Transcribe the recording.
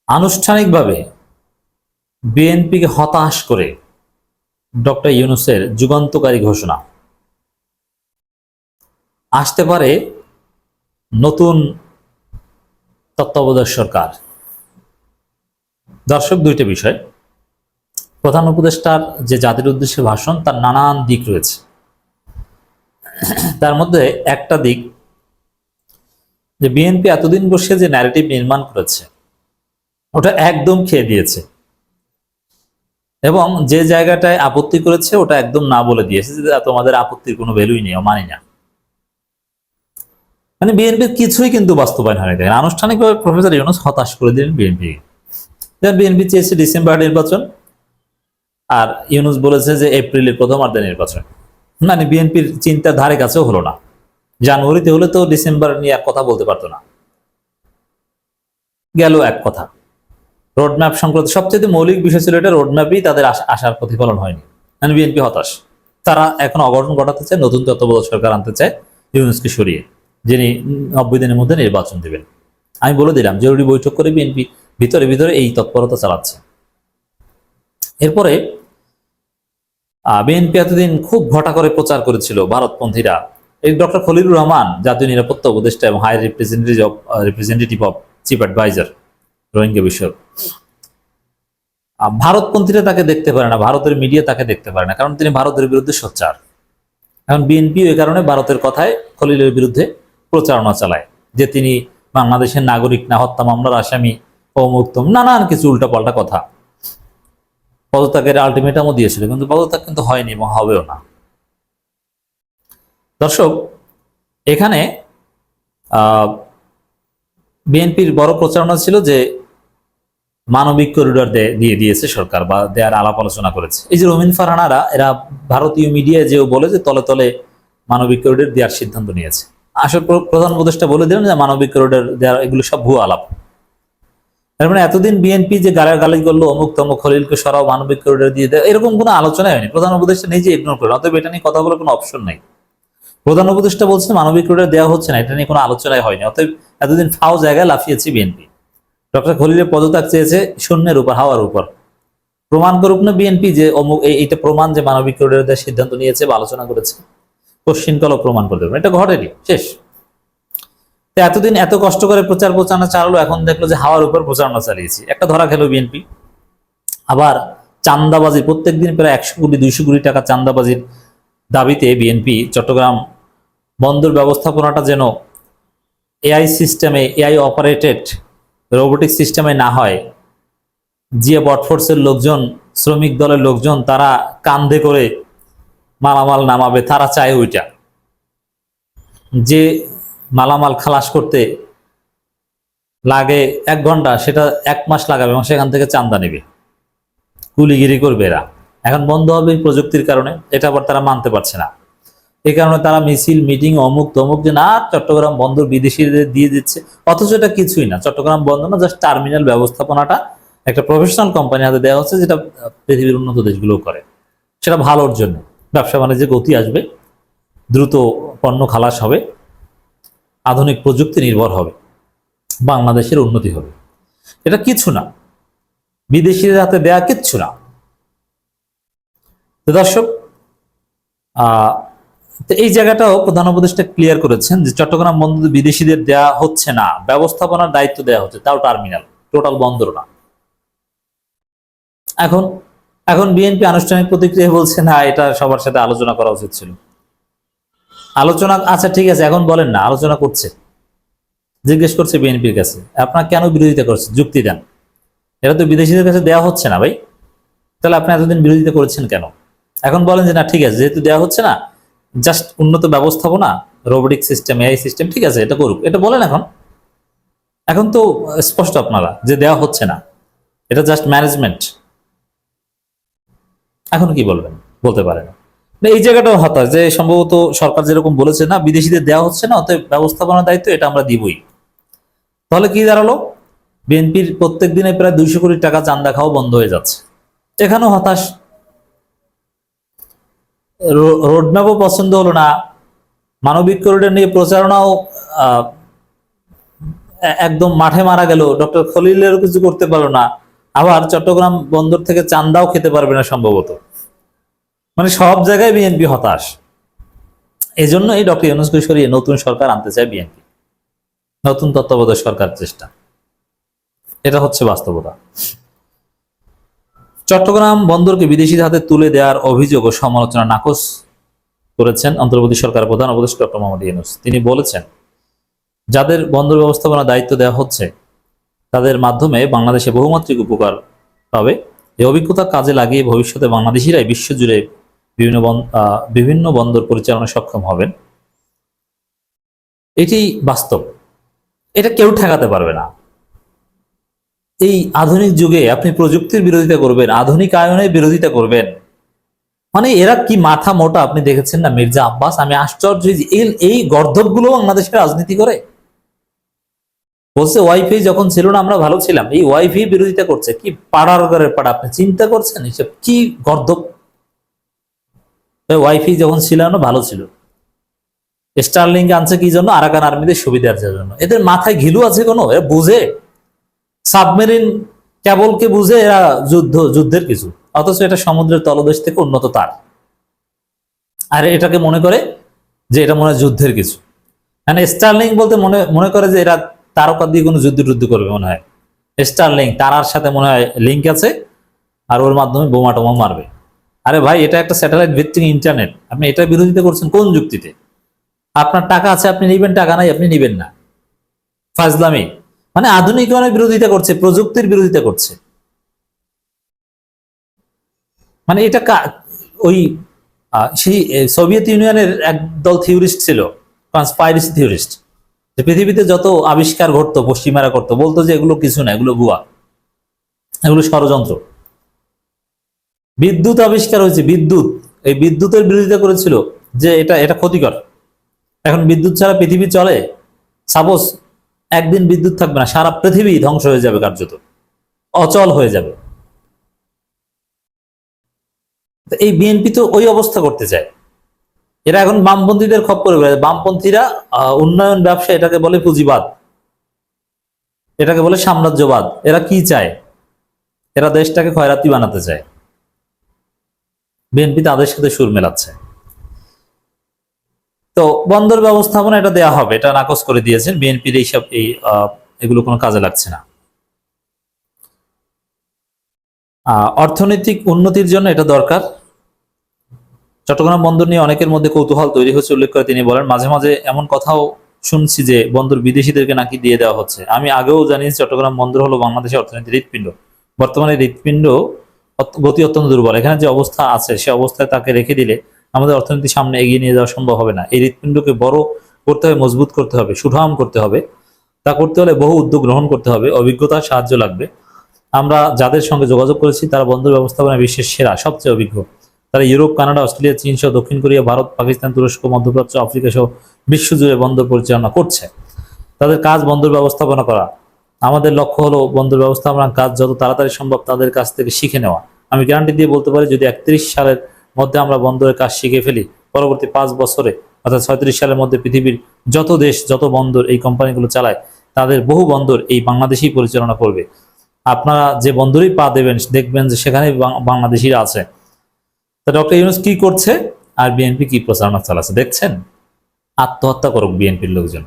আনুষ্ঠানিকভাবে বিএনপিকে হতাশ করে ডক্টর ইউনূসের যুগান্তকারী ঘোষণা, আসতে পারে নতুন তত্ত্বাবধায়ক সরকার। দর্শক, দুইটা বিষয়। প্রধান উপদেষ্টার যে জাতির উদ্দেশ্যে ভাষণ, তার নানান দিক রয়েছে। তার মধ্যে একটা দিক, যে বিএনপি এতদিন বসে যে ন্যারেটিভ নির্মাণ করেছে ওটা একদম খেয়ে দিয়েছে, এবং যে জায়গাটায় আপত্তি করেছে ওটা একদম না বলে দিয়েছে যে তোমাদের আপত্তির কোনো ভ্যালুই নেই, মানি না। মানে বিএনপির কিছুই কিন্তু বাস্তবায়ন হয়নি। দেখেন, আনুষ্ঠানিকভাবে প্রফেসর ইউনূস হতাশ করে দিলেন বিএনপি। বিএনপি চেয়েছে ডিসেম্বর নির্বাচন, আর ইউনূস বলেছে যে এপ্রিলের প্রথমার্ধে নির্বাচন। মানে বিএনপির চিন্তার ধারে কাছেও হলো না। জানুয়ারিতে হলে তো ডিসেম্বর নিয়ে কথা বলতে পারতো না। গেল এক কথা। রোডম্যাপ সংক্রান্ত সবচেয়ে মৌলিক বিষয় ছিল এটা, রোডম্যাপই তাদের আশার প্রতিফলন হয়নি। মানে বিএনপি হতাশ। তারা এখন অঘটন ঘটাতে চায়, নতুন তত্ত্বাবধায়ক সরকার আনতে চায় ইউনূসকে সরিয়ে, যিনি 90 দিনের মধ্যে নির্বাচন দেবেন। আমি বলে দিলাম, জরুরি বৈঠক করে বিএনপি ভিতরে ভিতরে এই তৎপরতা চালাচ্ছে। এরপরে বিএনপি এতদিন খুব ঘটা করে প্রচার করেছিল ভারতপন্থীরা। এই ডক্টর খলিলুর রহমান, জাতীয় নিরাপত্তা উপদেষ্টা এবং high representative of chief adviser Rohingya বিষয়ক, ভারতপন্থীরা তাকে দেখতে পারে না, ভারতের মিডিয়া তাকে দেখতে পারে না, কারণ তিনি ভারতের বিরুদ্ধে সোচ্চার। এখন বিএনপি ওই কারণে ভারতের কথায় খলিলের বিরুদ্ধে প্রচারণা চালায়, যে তিনি বাংলাদেশের নাগরিক না, হত্যা মামলার আসামি, অমুক্তম, নানান কিছু উল্টাপাল্টা কথা। পদত্যাগের আলটিমেটামও দিয়েছিল, কিন্তু পদত্যাগ কিন্তু হয়নি এবং হবেও না। দর্শক, এখানে বিএনপির বড় প্রচারণা ছিল যে মানবিক করিডোর দিয়ে দিয়েছে সরকার, বা দেয়ার আলাপ আলোচনা করেছে। এই যে রমিন ফারহানারা, এরা ভারতীয় মিডিয়ায় যেও বলে যে তলে তলে মানবিক করিডোর দেওয়ার সিদ্ধান্ত নিয়েছে। আসল প্রধান উপদেষ্টা বলে দিলেন যে মানবিক করিডোর দেওয়ার এগুলো সব ভুয়া আলাপ। তার মানে এতদিন বিএনপি যে গালাগালি করলো, অমুক তমুক, খলিলকে সরাও, মানবিক করিডোর দিয়ে দেয়, এরকম কোনো আলোচনাই হয়নি। প্রধান উপদেষ্টা নিজে ইগনোর করেন, অতএব এটা নিয়ে কথা বলার কোনো অপশন নাই। প্রধান উপদেষ্টা বলছে মানবিক করিডোর দেওয়া হচ্ছে না, এটা নিয়ে কোনো আলোচনাই হয়নি। অতএব এতদিন ফাও জায়গায় লাফিয়েছে বিএনপি। ডক্টর খলিলের পদত্যাগ চেয়েছে শূন্যের উপর, হাওয়ার উপর। প্রমাণ করুক না বিএনপি যে অমুক, এইটা প্রমাণ যে মানবিক করিডোর দেওয়ার সিদ্ধান্ত নিয়েছে বা আলোচনা করেছে। কোশ্চিন কল প্রমাণ করে দেবেন, এটা ঘটেনি, শেষ। এতদিন এত কষ্ট করে প্রচারণা চালালো, এখন দেখলো যে হাওয়ার উপর প্রচারণা চালিয়েছি, একটা ধরা খেলো বিএনপি। আবার চান্দাবাজি, প্রত্যেকদিন প্রায় 100 কোটি 200 কোটি টাকা চান্দাবাজির দাবিতে বিএনপি চট্টগ্রাম বন্দর ব্যবস্থাপনাটা যেন এআই সিস্টেমে, এআই অপারেটেড রোবোটিক সিস্টেমে না হয়, জিয়া বটফোর্সের লোকজন, শ্রমিক দলের লোকজন, তারা কান্ধে করে মালামাল নামাবে, তারা চায় ওইটা। যে মালামাল খালাস করতে লাগে 1 ঘন্টা, সেটা 1 মাস লাগাবে এবং সেখান থেকে চান্দা নেবে, কুলিগিরি করবে এরা। এখন বন্ধ হবে প্রযুক্তির কারণে, এটা আবার তারা মানতে পারছে না। এই কারণে তারা মিছিল, মিটিং, অমুক তমুক, যে না চট্টগ্রাম বন্দর বিদেশিদের দিয়ে দিচ্ছে, অথচ এটা কিছুই না। চট্টগ্রাম বন্দর না, জাস্ট টার্মিনাল ব্যবস্থাপনাটা একটা প্রফেশনাল কোম্পানি হাতে দেওয়া হচ্ছে, যেটা পৃথিবীর উন্নত দেশগুলো করে। সেটা ভালোর জন্য, ব্যবসা বাণিজ্যে গতি আসবে, দ্রুত পণ্য খালাস হবে, আধুনিক প্রযুক্তি নির্ভর হবে, বাংলাদেশের উন্নতি হবে। এটা কিছু না, বিদেশিদের হাতে দেয়া কিচ্ছু না। তো দর্শক, তো এই জায়গাটাও প্রধান উপদেষ্টা ক্লিয়ার করেছেন যে চট্টগ্রাম বন্দর বিদেশিদের দেয়া হচ্ছে না, ব্যবস্থাপনার দায়িত্ব দেওয়া হচ্ছে, তাও টার্মিনাল, টোটাল বন্দর না। এখন বিএনপি আনুষ্ঠানিক প্রতিক্রিয়া বলছে না, এটা সবার সাথে আলোচনা করা উচিত ছিল। আলোচনা, আচ্ছা ঠিক আছে, এখন বলেন না আলোচনা করছে, জিজ্ঞেস করছে বিএনপির কাছে আপনারা কেন বিরোধিতা করছেন, যুক্তি দেন। এটা তো বিদেশিদের কাছে দেওয়া হচ্ছে না ভাই, তাহলে আপনি এতদিন বিরোধিতা করেছেন কেন? এখন বলেন যে না ঠিক আছে, যেহেতু দেওয়া হচ্ছে না, জাস্ট উন্নত ব্যবস্থাপনা, রোবোটিক সিস্টেম, এআই সিস্টেম, ঠিক আছে, এটা করুক, এটা বলেন। এখন তো স্পষ্ট আপনারা যে দেওয়া হচ্ছে না, এটা জাস্ট ম্যানেজমেন্ট। এখন কি বলবেন, বলতে পারেন। এই জায়গাটাও হতাশ, যে সম্ভবত সরকার যেরকম বলেছে না বিদেশিদের দেওয়া হচ্ছে না, অতএব ব্যবস্থাপনার দায়িত্ব এটা আমরা দিবই। তাহলে কি দাঁড়ালো, বিএনপির প্রত্যেক দিনে প্রায় 200 কোটি টাকা চান্দা খাওয়া বন্ধ হয়ে যাচ্ছে। এখানেও হতাশ, রোডম্যাপও পছন্দ হলো না, মানবিক করিডোর নিয়ে প্রচারণাও একদম মাঠে মারা গেল, ডক্টর খলিলেরও কিছু করতে পারলো না, আবার চট্টগ্রাম বন্দর থেকে চান্দাও খেতে পারবে না সম্ভবত। মানে সব জায়গায় বিএনপি হতাশ। এই জন্য এই ডক্টর ইউনূসকে সরিয়ে নতুন সরকার আনতে চায় বিএনপি, নতুন তত্ত্বাবধায়ক সরকার চেষ্টা, এটা হচ্ছে বাস্তবতা। চট্টগ্রাম বন্দরকে বিদেশিদের হাতে তুলে দেওয়ার অভিযোগ ও সমালোচনা নাকচ করেছেন অন্তর্বর্তী সরকারের প্রধান উপদেষ্টা ডক্টর মোহাম্মদ ইউনূস। তিনি বলেছেন, যাদের বন্দর ব্যবস্থাপনার দায়িত্ব দেওয়া হচ্ছে তাদের মাধ্যমে বাংলাদেশে বহুমাত্রিক উপকার পাবে। এই অভিজ্ঞতা কাজে লাগিয়ে ভবিষ্যতে বাংলাদেশিরাই বিশ্বজুড়ে বিভিন্ন বন্দর পরিচালনায় সক্ষম হবেন। এটি বাস্তব, এটা কেউ ঠেকাতে পারবে না। এই আধুনিক যুগে আপনি প্রযুক্তির বিরোধিতা করবেন, আধুনিকায়নের বিরোধিতা করবেন, মানে এরা কি মাথা মোটা। আপনি দেখেছেন না মির্জা আব্বাস, আমি আশ্চর্য যে এই গর্ধবগুলো বাংলাদেশের রাজনীতি করে। বলছে ওয়াইফাই যখন ছিল না আমরা ভালো ছিলাম, এই ওয়াইফাই বিরোধিতা করছে। কি পাড়ার ঘরের পাড়া, আপনি চিন্তা করছেন এসব কি গর্ধব। ওয়াইফাই যখন ছিল না ভালো ছিল। স্টারলিংক আনছে কি জন্য? আরাকান আর্মিদের সুবিধার জন্য। এদের মাথায় ঘিলু আছে কোনো? এরা বুঝে সাবমেরিন কেবলকে বুঝে এরা যুদ্ধের কিছু, অথচ এটা সমুদ্রের তলদেশ থেকে উন্নত তার, আর এটাকে মনে করে যে এটা মনে হয় যুদ্ধের কিছু। মানে স্টারলিংক বলতে মনে করে যে এরা তারকা দিয়ে কোনো যুদ্ধ করবে মনে হয়। স্টারলিংক তারার সাথে মনে হয় লিঙ্ক আছে, আর ওর মাধ্যমে বোমা টোমা মারবে। আরে ভাই, এটা একটা স্যাটেলাইট ভিত্তিক ইন্টারনেট, আপনি এটা বিরোধিতা করছেন কোন যুক্তিতে? আপনার টাকা আছে আপনি নিবেন, টাকা নাই আপনি নিবেন না, ফাজলামি। মানে আধুনিকরণের বিরোধিতা করছে, প্রযুক্তির বিরোধিতা করছে। মানে এটা ওই সেই সোভিয়েত ইউনিয়নের একদল থিওরিস্ট ছিল, কনস্পাইরেসি থিওরিস্ট, যে পৃথিবীতে যত আবিষ্কার ঘটতো পশ্চিমারা করতো, বলতো যে এগুলো কিছু না, এগুলো ভুয়া, এগুলো ষড়যন্ত্র। বিদ্যুৎ আবিষ্কার হয়েছে, বিদ্যুৎ, এই বিদ্যুতের বিরোধিতা করেছিল যে এটা ক্ষতিকর। এখন বিদ্যুৎ ছাড়া পৃথিবী চলে? সাপোজ একদিন বিদ্যুৎ থাকবে না, সারা পৃথিবী ধ্বংস হয়ে যাবে, কার্যত অচল হয়ে যাবে। এই বিএনপি তো ওই অবস্থা করতে চায়। এরা এখন বামপন্থীদের খপ্পরে পড়ে। বামপন্থীরা উন্নয়ন ব্যবসা, এটাকে বলে পুঁজিবাদ, এটাকে বলে সাম্রাজ্যবাদ। এরা কি চায়? এরা দেশটাকে খয়রাতি বানাতে চায়। বিএনপি তাদের সাথে সুর মেলাচ্ছে। তো বন্দর ব্যবস্থাপনা এটা দেয়া হবে, এটা নাকচ করে দিয়েছেন। বিএনপির এইসব এগুলো কোনো কাজে লাগছে না। অর্থনৈতিক উন্নতির জন্য এটা দরকার। চট্টগ্রাম বন্দর নিয়ে অনেকের মধ্যে কৌতূহল তৈরি হচ্ছে উল্লেখ করে তিনি বলেন, মাঝে মাঝে এমন কথাও শুনছি যে বন্দর বিদেশিদেরকে নাকি দিয়ে দেওয়া হচ্ছে। আমি আগেও জানিয়েছি চট্টগ্রাম বন্দর হলো বাংলাদেশের অর্থনীতির হৃৎপিণ্ড। বর্তমানে হৃৎপিণ্ড গতি অত্যন্ত দুর্বল। এখানে যে অবস্থা আছে সে অবস্থায় তাকে রেখে দিলে আমাদের অর্থনীতির সামনে এগিয়ে নিয়ে যাওয়া সম্ভব হবে না। এই হৃৎপিণ্ডকে বড় করতে হবে, মজবুত করতে হবে, সুঠাম করতে হবে। তা করতে হলে বহু উদ্যোগ গ্রহণ করতে হবে, অভিজ্ঞতার সাহায্য লাগবে। আমরা যাদের সঙ্গে যোগাযোগ করেছি তারা বন্দর ব্যবস্থাপনায় বিশ্বের সেরা, সবচেয়ে অভিজ্ঞ। তারা ইউরোপ, কানাডা, অস্ট্রেলিয়া, চীন সহ দক্ষিণ কোরিয়া, ভারত, পাকিস্তান, তুরস্ক, মধ্যপ্রাচ্য, আফ্রিকা সহ বিশ্বজুড়ে বন্দর পরিচালনা করছে। তাদের কাজ বন্দর ব্যবস্থাপনা করা। আমাদের লক্ষ্য হলো বন্দর ব্যবস্থাপনার কাজ যত তাড়াতাড়ি সম্ভব তাদের কাছ থেকে শিখে নেওয়া। আমি গ্যারান্টি দিয়ে বলতে পারি, যদি 31 সালের মধ্যে আমরা বন্দরের কাজ শিখে ফেলি, পরবর্তী 5 বছরে অর্থাৎ 36 সালের মধ্যে পৃথিবীর যত দেশ, যত বন্দর এই কোম্পানিগুলো চালায়, তাদের বহু বন্দর এই বাংলাদেশই পরিচালনা করবে। আপনারা যে বন্দরেই পা দেবেন দেখবেন যে সেখানে বাংলাদেশিরা আছে। তা ডক্টর ইউনূস কি করছে আর বিএনপি কি প্রচারণা চালাচ্ছে দেখছেন? আত্মহত্যা করুক বিএনপির লোকজন।